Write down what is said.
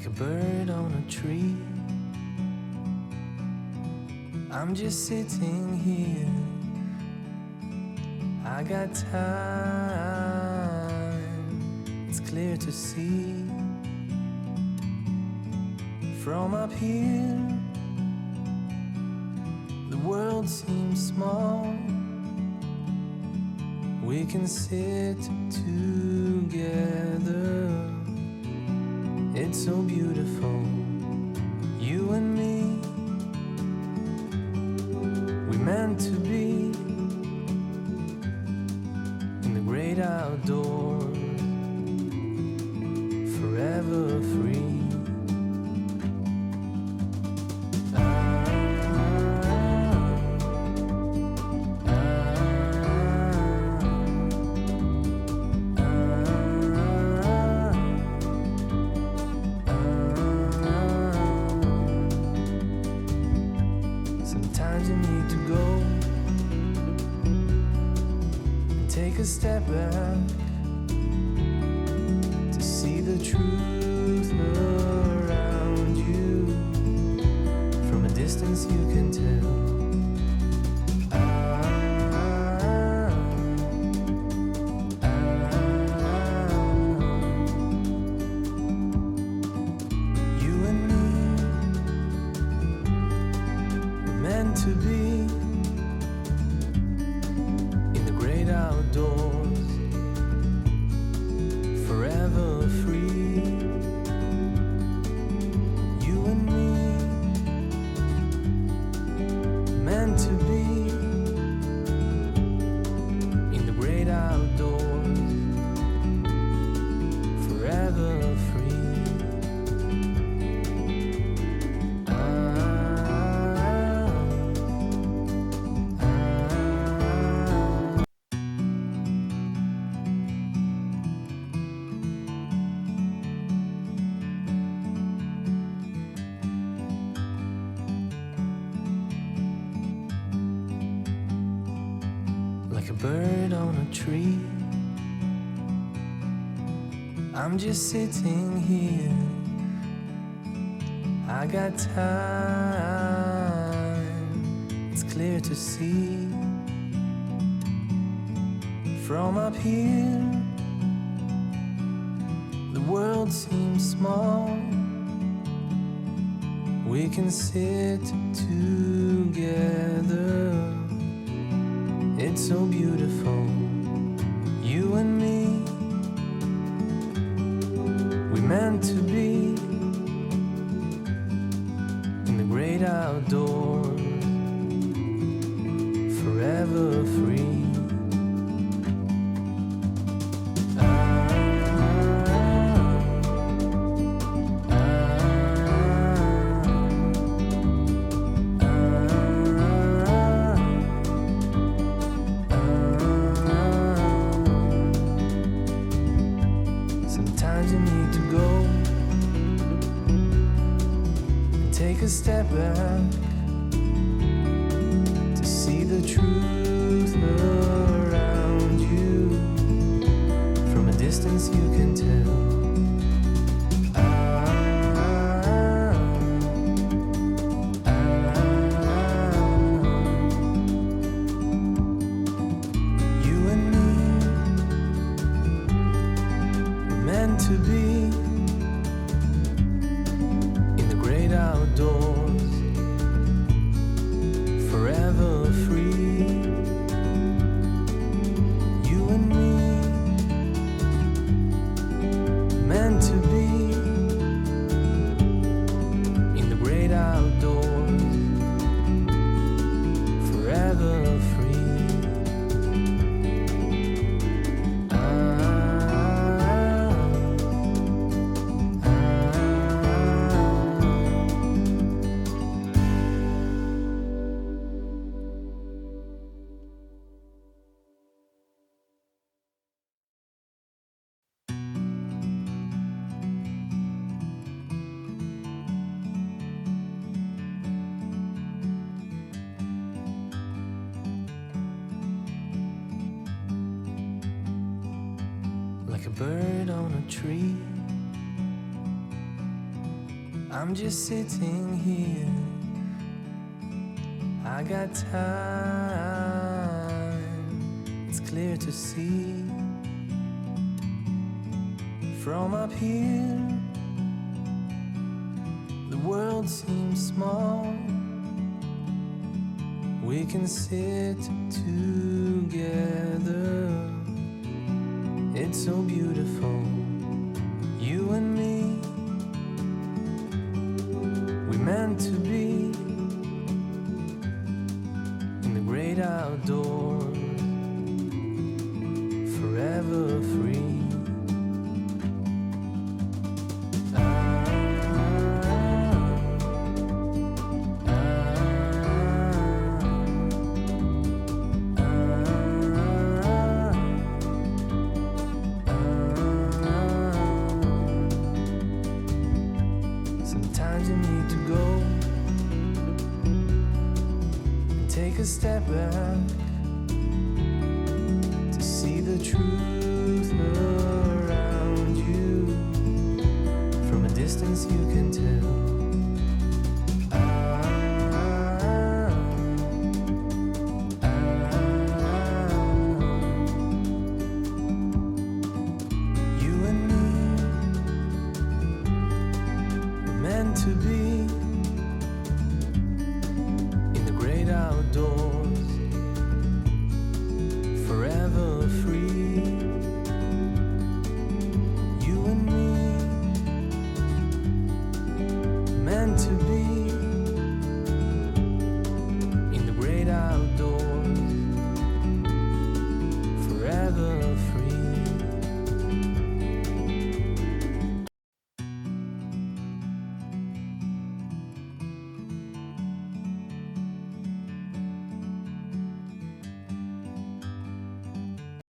like a bird on a tree. I'm just sitting here, I got time, it's clear to see. From up here, the world seems small. We can sit together, it's so beautiful, you and me. We meant to be in the great outdoors, forever free. Sometimes you need to go and take a step back to see the truth around you. From a distance you can tell. You and me were meant to be in the great outdoors, forever free. You and me meant to be in the great outdoors, forever free. Like a bird on a tree, I'm just sitting here, I got time, it's clear to see. From up here, the world seems small. We can sit together, it's so beautiful, you and me. We meant to be in the great outdoors, forever free. Sometimes you need to go and take a step back to see the truth around you. From a distance you can tell. You and me meant to be in the great outdoors, forever free. You and me meant to be in the great outdoors, forever free. like a bird on a tree. I'm just sitting here. I got time. It's clear to see from up here. The world seems small. We can sit together. It's so beautiful, you and me. We meant to be in the great outdoors, forever free. Sometimes you need to go and take a step back to see the truth around you. From a distance you can tell. You and me were meant to be